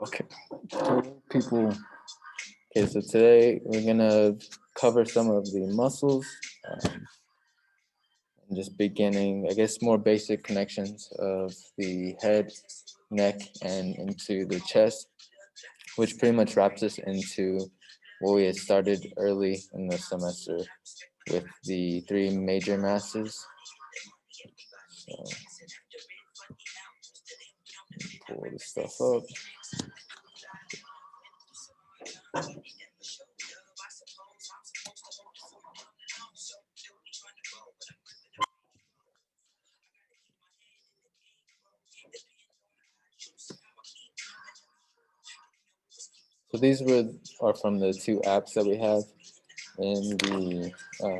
Okay, people. Okay, so today we're gonna cover some of the muscles, and just beginning, I guess, more basic connections of the head, neck, and into the chest, which pretty much wraps us into what we had started early in the semester with the three major masses. So, pull this stuff up. So these are from the two apps that we have in the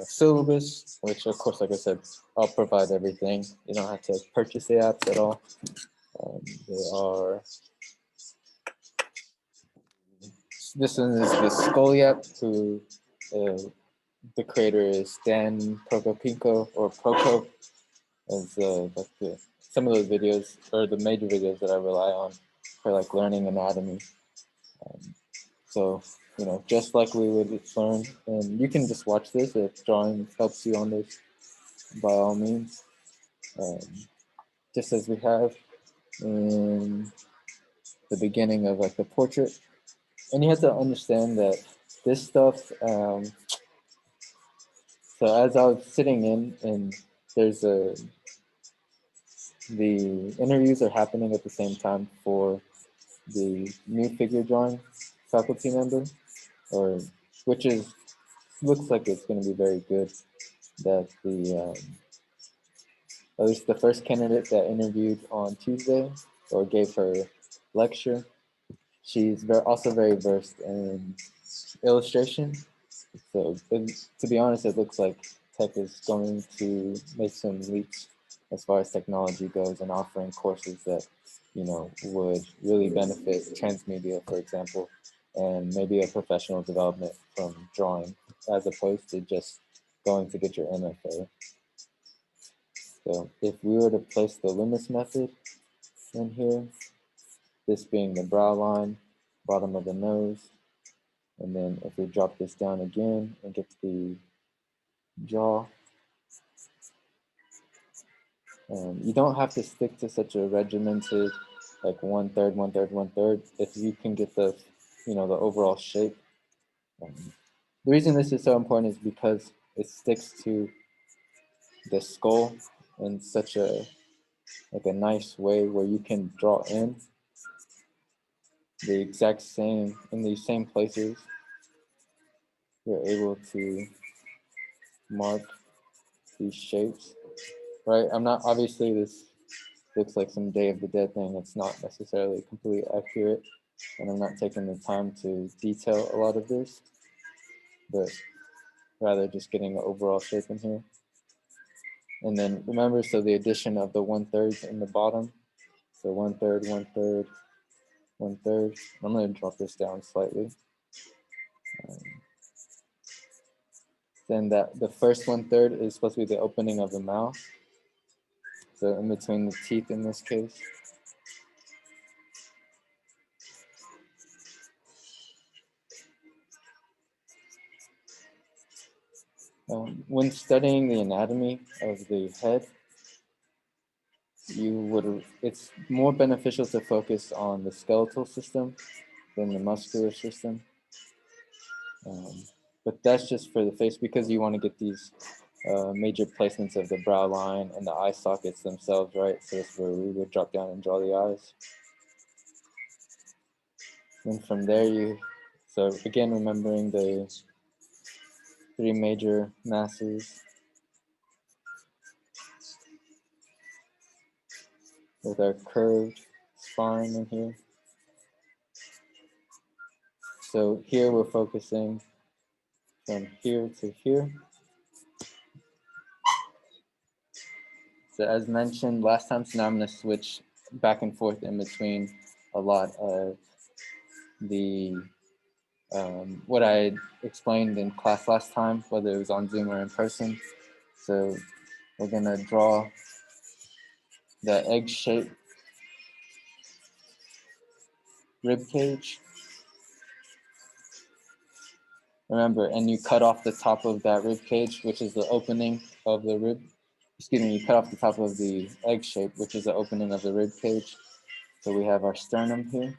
syllabus, which of course, like I said, I'll provide everything. You don't have to purchase the apps at all. They are, this one is the Scully app, who the creator is Dan Prokopinko, or Proko, as like some of those videos, or the major videos that I rely on for like learning anatomy. So, you know, just like we would learn, and you can just watch this if drawing helps you on this, by all means. Just as we have in the beginning of like the portrait. And you have to understand that this stuff, so as I was sitting in, and there's the interviews are happening at the same time for the new figure drawing faculty member, or which is looks like it's going to be very good. That the at least the first candidate that interviewed on Tuesday or gave her lecture, she's also very versed in illustration. So to be honest, it looks like tech is going to make some leaps as far as technology goes, and offering courses that, you know, would really benefit transmedia, for example, and maybe a professional development from drawing, as opposed to just going to get your MFA. So if we were to place the Loomis method in here, this being the brow line, bottom of the nose, and then if we drop this down again and get to the jaw, you don't have to stick to such a regimented, like 1/3, 1/3, 1/3. If you can get the, you know, the overall shape. The reason this is so important is because it sticks to the skull in such a nice way where you can draw in the exact same, in these same places. You're able to mark these shapes, right? I'm not, obviously this looks like some Day of the Dead thing. It's not necessarily completely accurate, and I'm not taking the time to detail a lot of this, but rather just getting the overall shape in here. And then remember, so the addition of the 1/3 in the bottom. So 1/3, 1/3, 1/3. I'm going to drop this down slightly. Then the first 1/3 is supposed to be the opening of the mouth. So in between the teeth in this case. When studying the anatomy of the head, it's more beneficial to focus on the skeletal system than the muscular system. But that's just for the face, because you want to get these major placements of the brow line and the eye sockets themselves, right? So that's where we would drop down and draw the eyes. And from there, so again, remembering the three major masses with our curved spine in here. So here we're focusing from here to here. So as mentioned last time, so now I'm going to switch back and forth in between a lot of the what I explained in class last time, whether it was on Zoom or in person. So we're going to draw the egg shape rib cage. Remember, and you cut off the top of that rib cage, which is the opening of the rib. Excuse me, you cut off the top of the egg shape, which is the opening of the rib cage. So we have our sternum here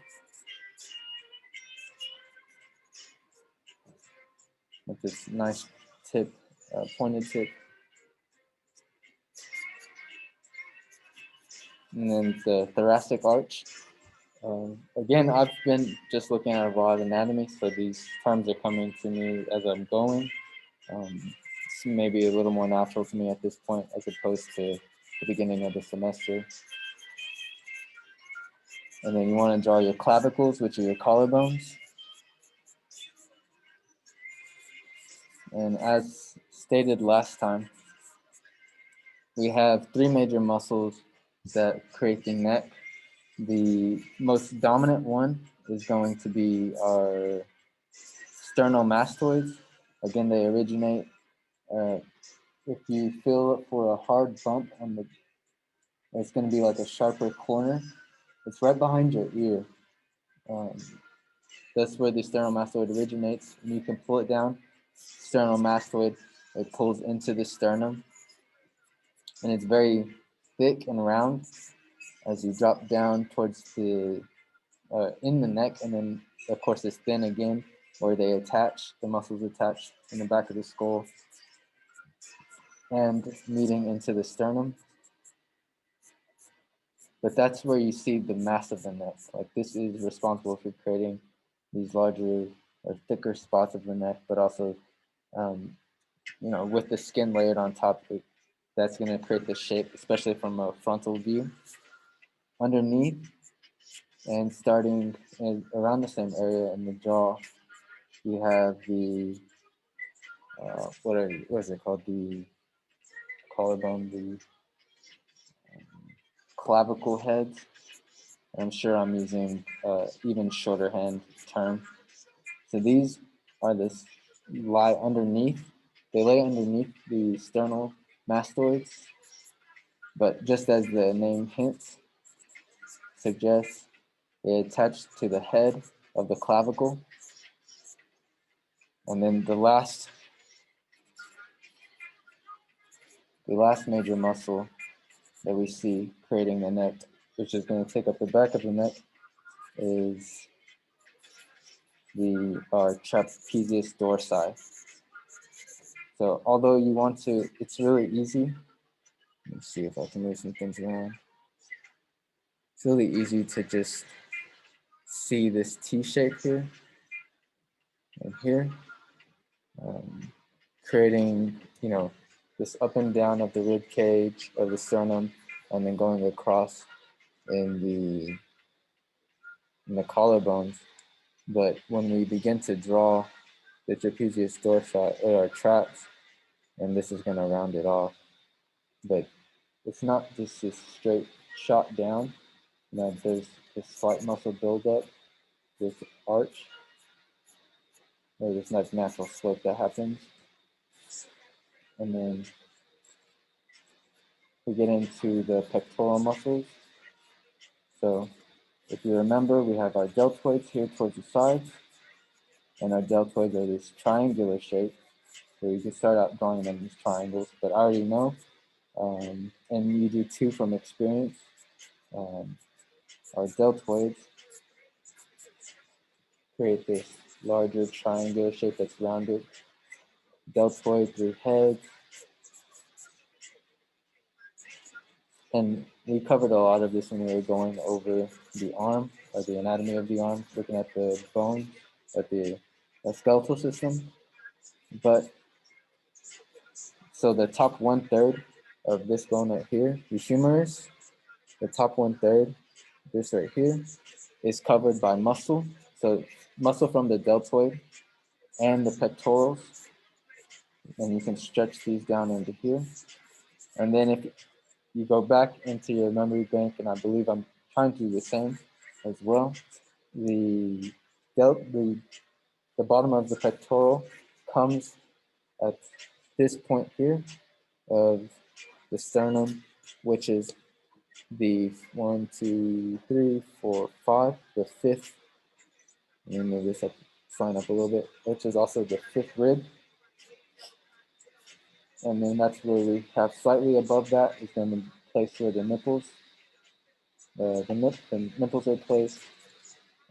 with this nice tip, pointed tip. And then the thoracic arch. Again, I've been just looking at raw anatomy, so these terms are coming to me as I'm going. It's maybe a little more natural to me at this point as opposed to the beginning of the semester. And then you want to draw your clavicles, which are your collarbones. And as stated last time, we have three major muscles that create the neck. The most dominant one is going to be our sternal-mastoids. Again, they originate, if you feel for a hard bump on the, it's going to be like a sharper corner. It's right behind your ear. That's where the sternal-mastoid originates. And you can pull it down. Sternal-mastoid, it pulls into the sternum. And it's very thick and round as you drop down towards the, in the neck. And then, of course, it's thin again, where they attach, the muscles attach in the back of the skull and meeting into the sternum. But that's where you see the mass of the neck. Like this is responsible for creating these larger or thicker spots of the neck, but also, you know, with the skin layered on top, that's going to create the shape, especially from a frontal view. Underneath and starting around the same area in the jaw, you have the, what is it called? The collarbone, the clavicle heads. I'm sure I'm using even shorter hand term. So these are this lie underneath. They lay underneath the sternal mastoids, but just as the name hints, suggests, they attach to the head of the clavicle. And then the last major muscle that we see creating the neck, which is going to take up the back of the neck, is our trapezius dorsi. So although you want to, it's really easy. Let's see if I can move some things around. It's really easy to just see this T shape here and here, creating, you know, this up and down of the rib cage of the sternum, and then going across in the collarbones. But when we begin to draw the trapezius dorsi or our traps, and this is going to round it off, but it's not just this straight shot down. You know, there's this slight muscle buildup, this arch, or this nice natural slope that happens. And then we get into the pectoral muscles. So if you remember, we have our deltoids here towards the sides, and our deltoids are this triangular shape. So you can start out drawing them as triangles, but I already know, and you do too from experience, our deltoids create this larger triangular shape that's rounded. Deltoids, the head. And we covered a lot of this when we were going over the arm, or the anatomy of the arm, looking at the bone, at the skeletal system. But so the top 1/3 of this bone right here, the humerus, the top 1/3, this right here, is covered by muscle. So muscle from the deltoid and the pectorals. And you can stretch these down into here. And then if you go back into your memory bank, and I believe I'm trying to do the same as well, the bottom of the pectoral comes at this point here of the sternum, which is the 1, 2, 3, 4, 5, the fifth Let me move this up, sign up a little bit, which is also the fifth rib. And then that's where we have slightly above that is then the place where the nipples, the nipples are placed.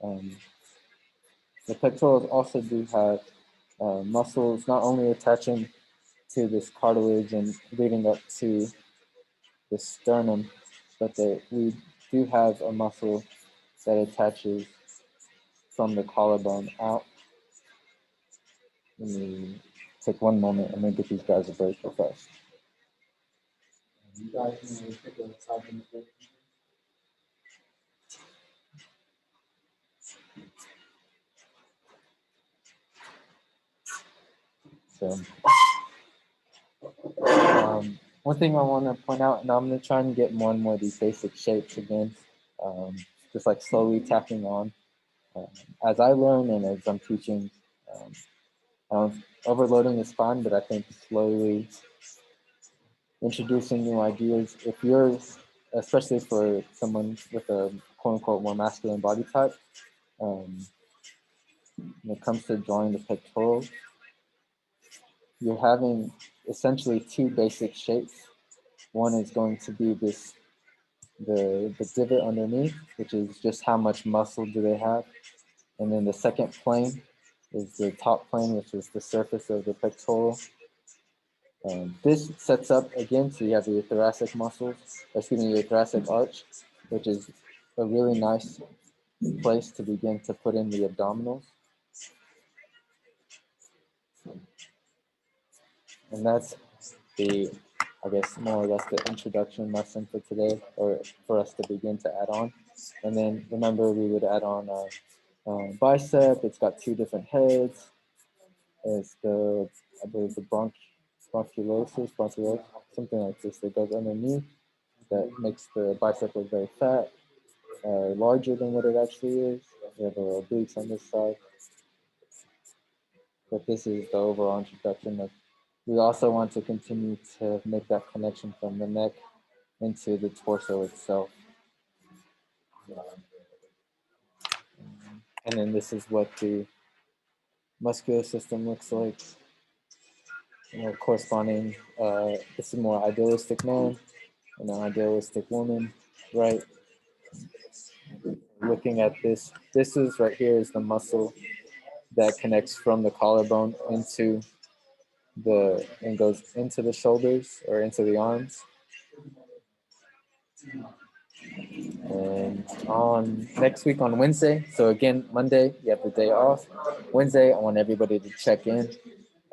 The pectorals also do have muscles not only attaching to this cartilage and leading up to the sternum, but we do have a muscle that attaches from the collarbone out. Let me take one moment. I'm going to get these guys a break real fast. You guys can take a 5-minute break. So, one thing I want to point out, and I'm going to try and get more and more of these basic shapes again, just like slowly tapping on. As I learn and as I'm teaching, overloading is fine, but I think slowly introducing new ideas, if you're, especially for someone with a quote unquote more masculine body type, when it comes to drawing the pectorals, you're having essentially two basic shapes. One is going to be the divot underneath, which is just how much muscle do they have. And then the second plane is the top plane, which is the surface of the pectoral. This sets up, again, so you have your thoracic muscles, your thoracic arch, which is a really nice place to begin to put in the abdominals. And that's I guess, more or less the introduction lesson for today, or for us to begin to add on. And then remember, we would add on bicep. It's got two different heads. It's I believe the bronchiolosis, something like this that goes underneath that makes the bicep look very fat, larger than what it actually is. We have the obliques on this side. But this is the overall introduction. We also want to continue to make that connection from the neck into the torso itself. And then this is what the muscular system looks like. Corresponding, this is more idealistic man and an idealistic woman, right? Looking at this is right here is the muscle that connects from the collarbone into and goes into the shoulders or into the arms. And on next week on Wednesday, so again, Monday, you have the day off. Wednesday, I want everybody to check in.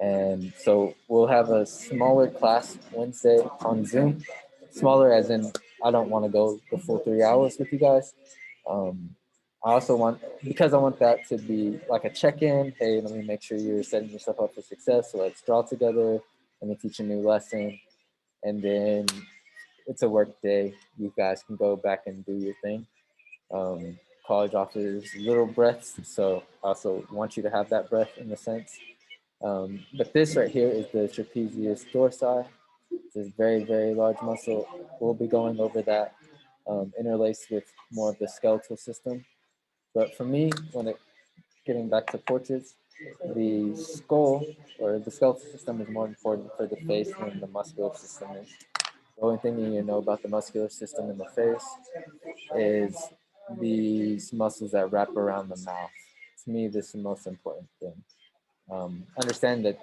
And so we'll have a smaller class Wednesday on Zoom. Smaller as in, I don't want to go the full 3 hours with you guys. I also want, because I want that to be like a check-in. Hey, let me make sure you're setting yourself up for success. So let's draw together. Let me teach a new lesson. And then it's a work day. You guys can go back and do your thing. College offers little breaths, so I also want you to have that breath in a sense. But this right here is the trapezius dorsi. It's a very, very large muscle. We'll be going over that interlaced with more of the skeletal system. But for me, getting back to portraits, the skull or the skeletal system is more important for the face than the muscular system is. The only thing you need to know about the muscular system in the face is these muscles that wrap around the mouth. To me, this is the most important thing. Understand that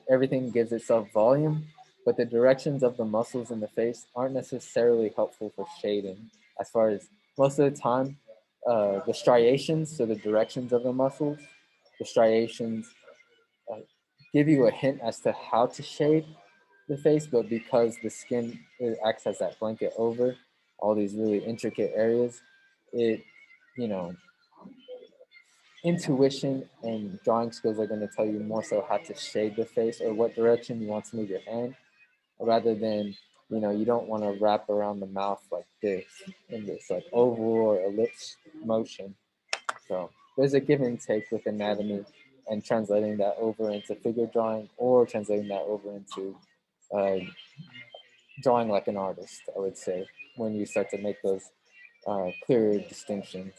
everything gives itself volume, but the directions of the muscles in the face aren't necessarily helpful for shading. As far as most of the time, the striations, so the directions of the muscles, the striations give you a hint as to how to shade the face, but because the skin acts as that blanket over all these really intricate areas, intuition and drawing skills are going to tell you more so how to shade the face or what direction you want to move your hand, rather than, you don't want to wrap around the mouth like this in this like oval or ellipse motion. So there's a give and take with anatomy and translating that over into figure drawing or translating that over into drawing like an artist, I would say, when you start to make those clearer distinctions.